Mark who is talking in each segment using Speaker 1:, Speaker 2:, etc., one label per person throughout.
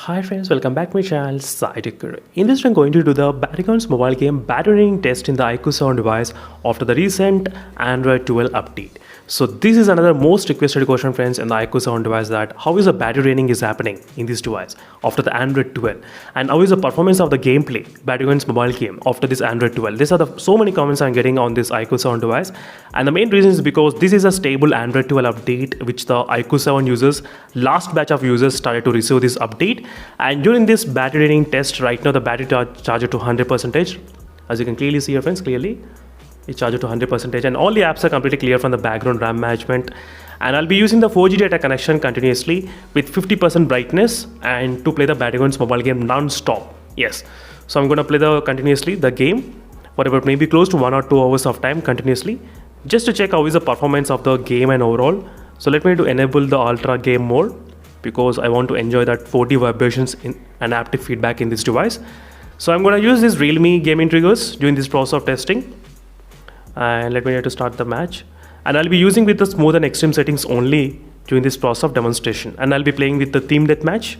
Speaker 1: Hi friends, welcome back to my channel SciTech. In this I'm going to do the Battlegrounds mobile game battery running test in the iQOO sound device after the recent Android 12 update. So this is another most requested question friends in the iQOO sound device, that how is the battery running is happening in this device after the Android 12, and how is the performance of the gameplay Battlegrounds mobile game after this Android 12. These are so many comments I'm getting on this iQOO sound device, and the main reason is because this is a stable Android 12 update which the iQOO 7 users, last batch of users started to receive this update. And during this battery running test, right now the battery charged to 100%. As you can clearly see here friends, clearly it's charged to 100%, and all the apps are completely clear from the background RAM management. And I'll be using the 4G data connection continuously with 50% brightness and to play the Battlegrounds mobile game non-stop. Yes, so I'm going to play the game for about maybe close to 1 or 2 hours of time continuously, just to check how is the performance of the game and overall. So let me to enable the ultra game mode, because I want to enjoy that 4D vibrations and haptic feedback in this device. So I'm going to use this Realme gaming triggers during this process of testing. And let me try to start the match. And I'll be using with the smooth and extreme settings only during this process of demonstration. And I'll be playing with the team deathmatch.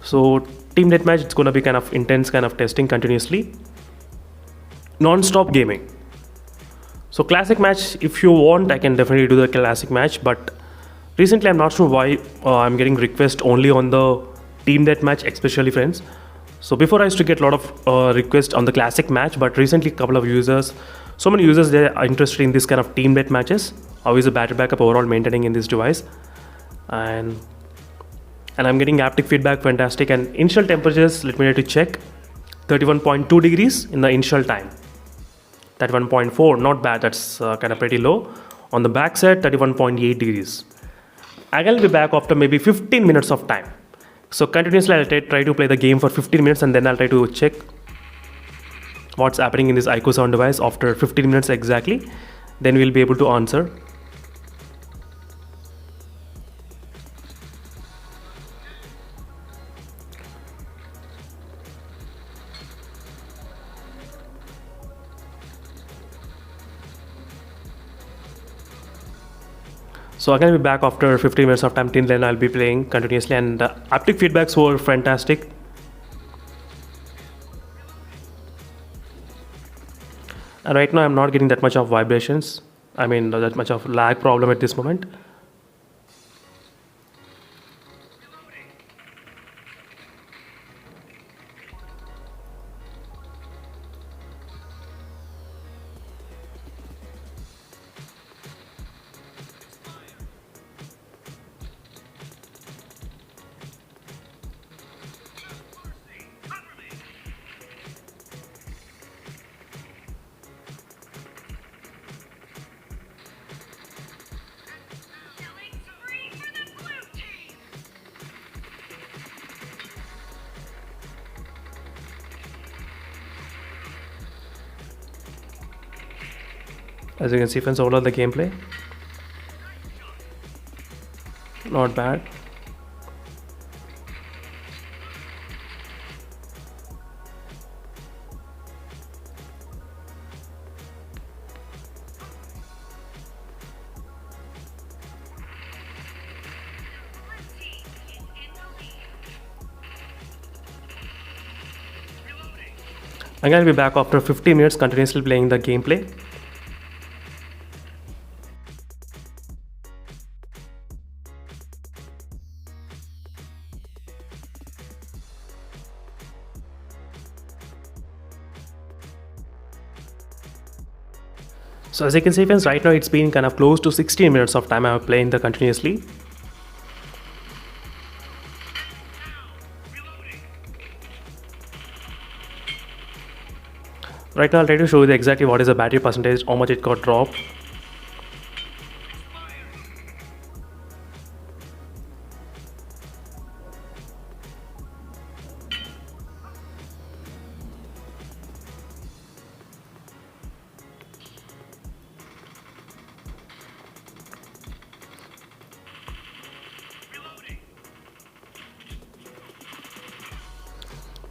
Speaker 1: So team deathmatch, it's going to be kind of intense kind of testing continuously. Non-stop gaming. So classic match, if you want, I can definitely do the classic match, but recently I'm not sure why I'm getting requests only on the team deathmatch, especially friends. So before I used to get a lot of requests on the classic match, but recently so many users, they are interested in this kind of team death matches. How is the battery backup overall maintaining in this device? And I'm getting haptic feedback fantastic. And initial temperatures, let me try to check, 31.2 degrees in the initial time. 31.4, not bad, that's kind of pretty low. On the back side, 31.8 degrees. I will be back after maybe 15 minutes of time. So continuously I'll try to play the game for 15 minutes, and then I'll try to check what's happening in this iQOO sound device after 15 minutes exactly. Then we'll be able to answer. So again, I'll be back after 15 minutes of time. Till then I'll be playing continuously, and the haptic feedbacks were fantastic. And right now I'm not getting that much of vibrations, I mean that much of lag problem at this moment. As you can see friends, overall the gameplay, not bad. I'm going to be back after 15 minutes continuously playing the gameplay. So as you can see friends, right now it's been kind of close to 16 minutes of time I'm playing the continuously. Right now I'll try to show you exactly what is the battery percentage, how much it got dropped.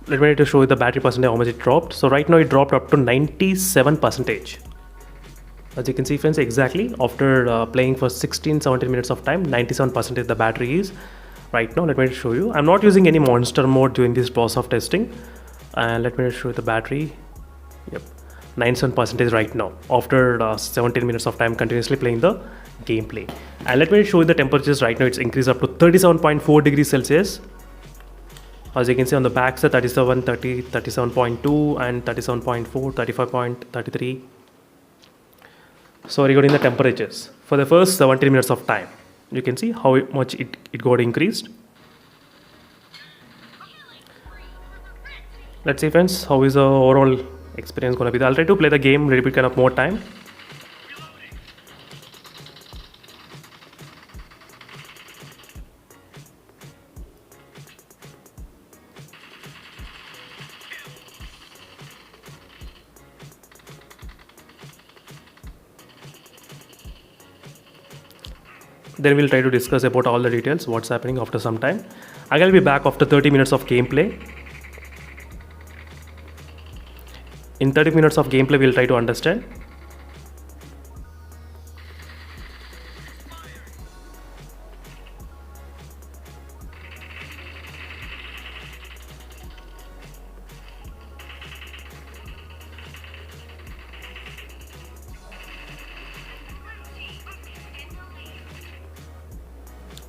Speaker 1: Let me to show you the battery percentage, how much it dropped. So right now it dropped up to 97%. As you can see friends, exactly after playing for 16-17 minutes of time, 97% the battery is. right now. Let me show you. I'm not using any monster mode during this process of testing. And let me show you the battery. Yep, 97% right now after 17 minutes of time continuously playing the gameplay. And let me show you the temperatures right now. It's increased up to 37.4 degrees Celsius. As you can see on the back side, 37, 30, 37.2 and 37.4, 35.33. So regarding the temperatures for the first 17 minutes of time, you can see how much it got increased. Let's see friends, how is the overall experience gonna be. I'll try to play the game a little bit kind of more time. Then we'll try to discuss about all the details, what's happening after some time. I'll be back after 30 minutes of gameplay. In 30 minutes of gameplay, we'll try to understand.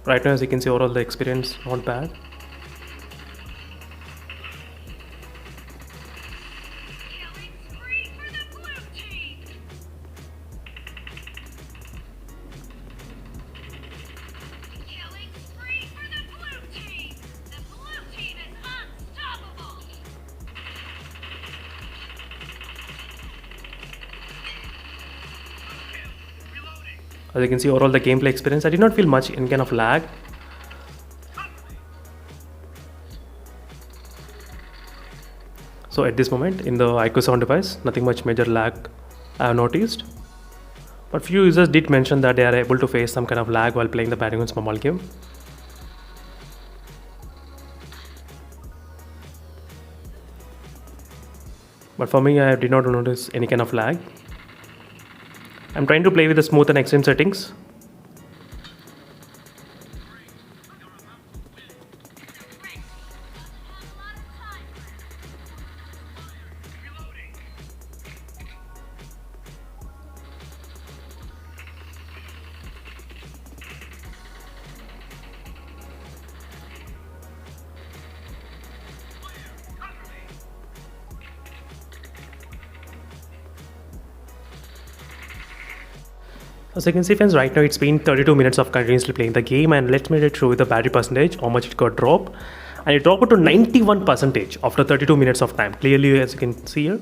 Speaker 1: Right now, as you can see, overall the experience not bad. As you can see, overall the gameplay experience, I did not feel much in kind of lag. So at this moment in the iQOO sound device, nothing much major lag I have noticed. But few users did mention that they are able to face some kind of lag while playing the Battlegrounds mobile game. But for me, I did not notice any kind of lag. I'm trying to play with the smooth and extreme settings. As you can see friends, right now it's been 32 minutes of continuously playing the game, and let me show you the battery percentage, how much it got dropped. And it dropped to 91% after 32 minutes of time. Clearly, as you can see here,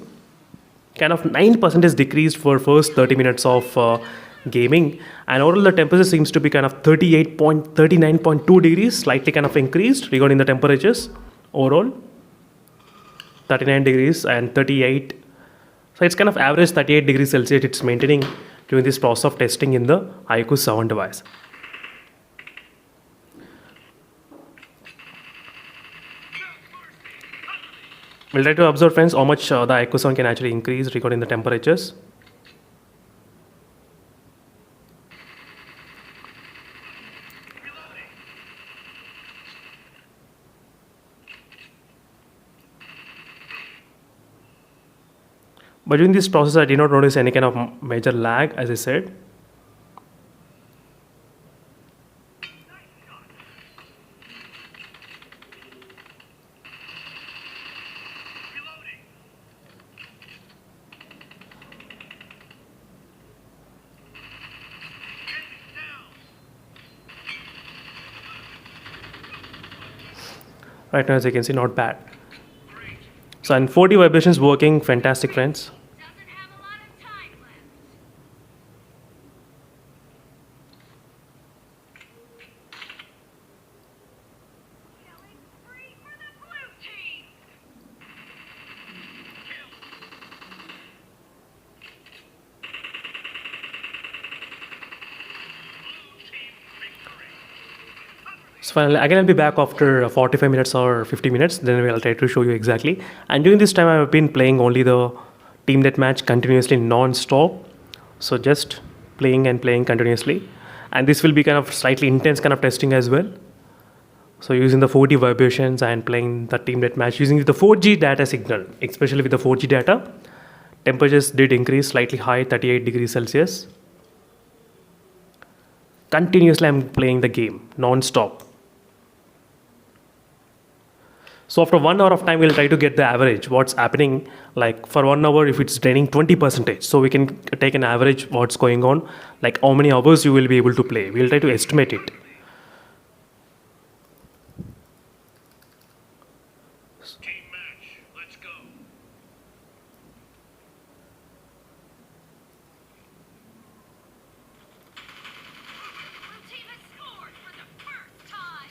Speaker 1: kind of 9% decreased for first 30 minutes of gaming. And overall the temperature seems to be kind of 39.2 degrees, slightly kind of increased regarding the temperatures. Overall 39 degrees and 38. So it's kind of average 38 degrees Celsius it's maintaining during this process of testing in the iQOO sound device. We'll try to observe friends how much the iQOO sound can actually increase regarding the temperatures. But during this process, I did not notice any kind of major lag, as I said. Right now, as you can see, not bad. So, and 40 vibrations working, fantastic friends. So finally, again I'll be back after 45 minutes or 50 minutes, then I'll try to show you exactly. And during this time I've been playing only the team deathmatch continuously non-stop. So just playing and playing continuously. And this will be kind of slightly intense kind of testing as well. So using the 4D vibrations and playing the team deathmatch using the 4G data signal, especially with the 4G data, temperatures did increase slightly high, 38 degrees Celsius. Continuously I'm playing the game non-stop. So after 1 hour of time, we'll try to get the average. What's happening, like for 1 hour, if it's draining 20%, so we can take an average what's going on, like how many hours you will be able to play. We'll try to estimate it.
Speaker 2: Team match, let's go.
Speaker 3: Blue team has scored for the first time.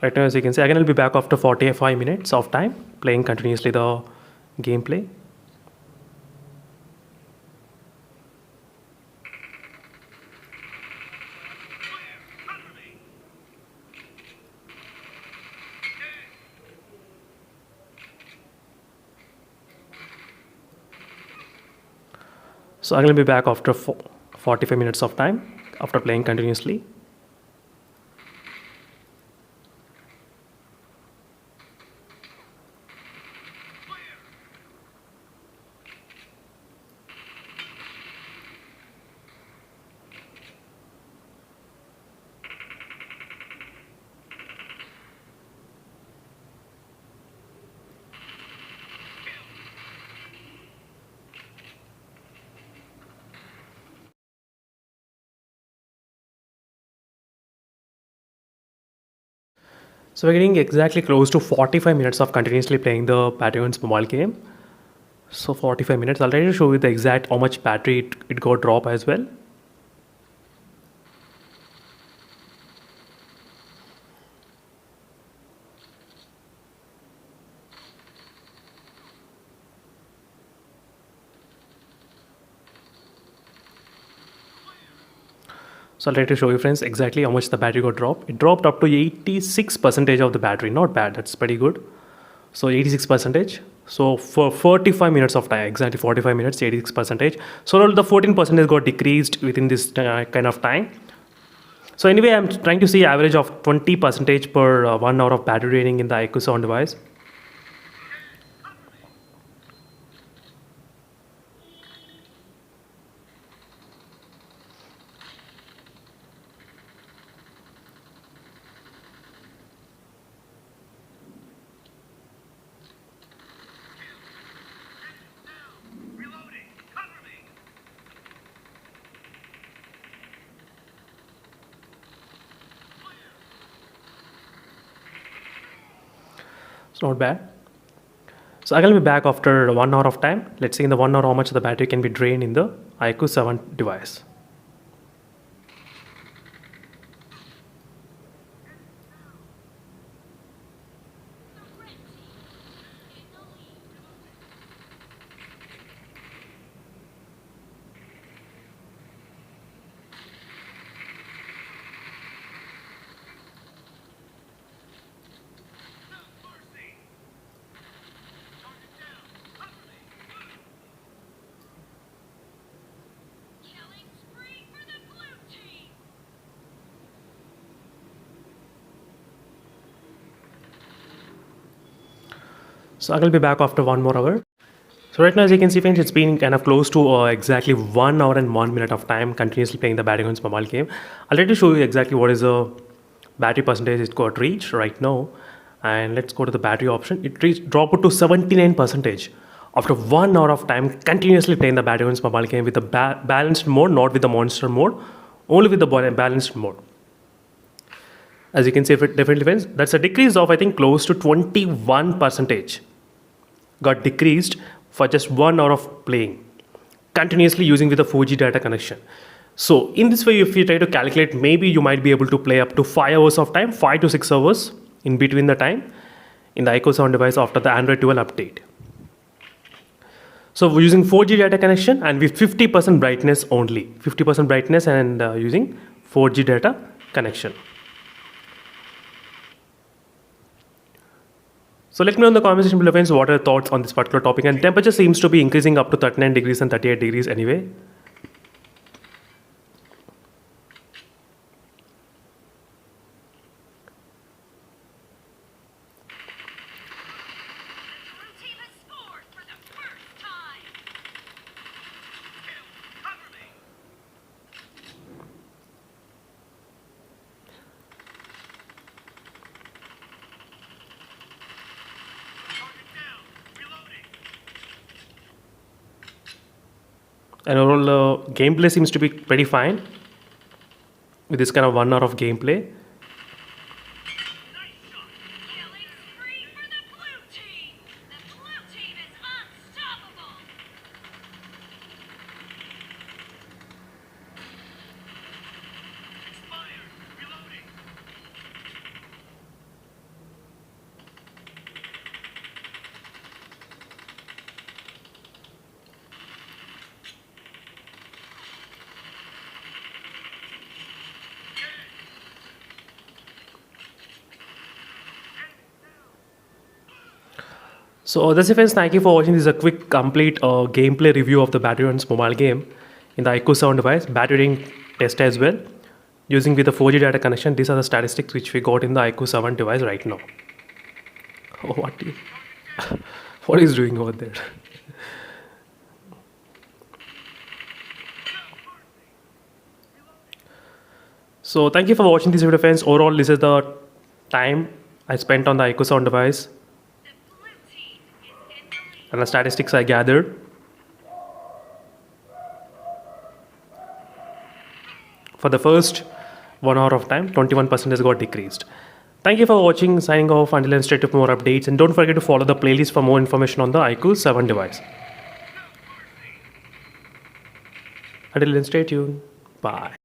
Speaker 1: Right now, as you can see, again I'll be back after 45 minutes of time playing continuously the gameplay.
Speaker 2: Cover me.
Speaker 1: So I'm going to be back after 45 minutes of time after playing continuously. So we're getting exactly close to 45 minutes of continuously playing the Battlegrounds mobile game. So 45 minutes. I'll try to show you the exact how much battery it got drop as well. So I'll try to show you friends exactly how much the battery got dropped. It dropped up to 86% of the battery. Not bad, that's pretty good. So 86%. So for 45 minutes of time, exactly 45 minutes, 86%. So the 14% got decreased within this kind of time. So anyway, I'm trying to see average of 20% per 1 hour of battery draining in the iQOO sound device.
Speaker 2: Reloading, cover me.
Speaker 1: It's not bad. So I'm going to be back after 1 hour of time. Let's see in the 1 hour how much the battery can be drained in the iQOO 7 device.
Speaker 3: The red team in the lead.
Speaker 2: No mercy. Target down, cover me.
Speaker 3: Killing spree for the blue team.
Speaker 1: So I'm going to be back after 1 more hour. So right now, as you can see, friends, it's been kind of close to exactly 1 hour and 1 minute of time continuously playing the Battlegrounds mobile game. I'll try to show you exactly what is the battery percentage it got reached right now. And let's go to the battery option. It reached drop it to 79% after 1 hour of time continuously playing the Battlegrounds mobile game with the balanced mode, not with the monster mode, only with the balanced mode. As you can see, definitely friends, that's a decrease of I think close to 21% got decreased for just 1 hour of playing continuously using with a 4G data connection. So in this way, if you try to calculate, maybe you might be able to play up to 5 hours of time, 5 to 6 hours in between the time in the iQOO sound device after the Android 12 update. So we're using 4G data connection and with 50% brightness only, 50% brightness and using 4G data connection. So let me know in the comment section below, friends, what are your thoughts on this particular topic. And temperature seems to be increasing up to 39 degrees and 38 degrees anyway.
Speaker 3: Blue team has scored for the first time.
Speaker 2: Kill. Cover me. Target down. Reloading.
Speaker 1: And overall, gameplay seems to be pretty fine with this kind of 1 hour of gameplay.
Speaker 2: Nice shot.
Speaker 3: Killing spree for the blue team. The blue team is unstoppable.
Speaker 2: Expired. Reloading.
Speaker 1: So that's it, friends. Thank you for watching. This is a quick, complete gameplay review of the Batteryon's mobile game in the iQOO 7 device, battery test as well, using with the 4G data connection. These are the statistics which we got in the iQOO 7 device right now. Oh, what is doing over there? So thank you for watching this video, friends. Overall, this is the time I spent on the iQOO 7 device
Speaker 3: The blue team is in the lead.
Speaker 1: and the statistics I gathered. For the first 1 hour of time, 21% has got decreased. Thank you for watching. Signing off until then, stay tuned for more updates. And don't forget to follow the playlist for more information on the iQOO 7 device. Until then, stay tuned. Bye.